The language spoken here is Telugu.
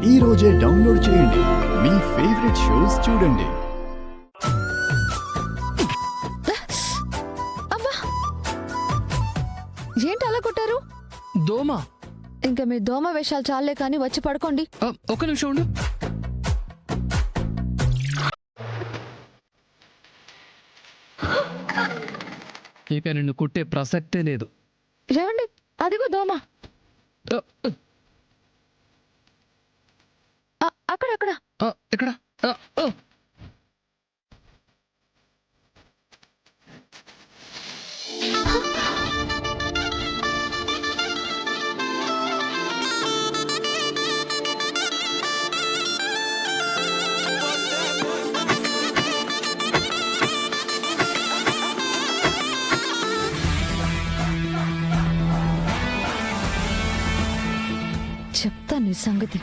ఈ రోజే డౌన్లోడ్ చేయండి. మీ ఫేవరెట్ షోస్ చూడండి. అబ్బా, ఏంటి అలా కొట్టారు? దోమ. ఇంకా మీ దోమ వేషాలు చాలే కానీ వచ్చి పడుకోండి. ఒక్క నిమిషం ఉండు. ఇక నిన్ను కుట్టే ప్రసక్తే లేదు. ఏమండి, అదిగో దోమ. అక్కడ ఎక్కడ? చెప్తా నీ సంగతి.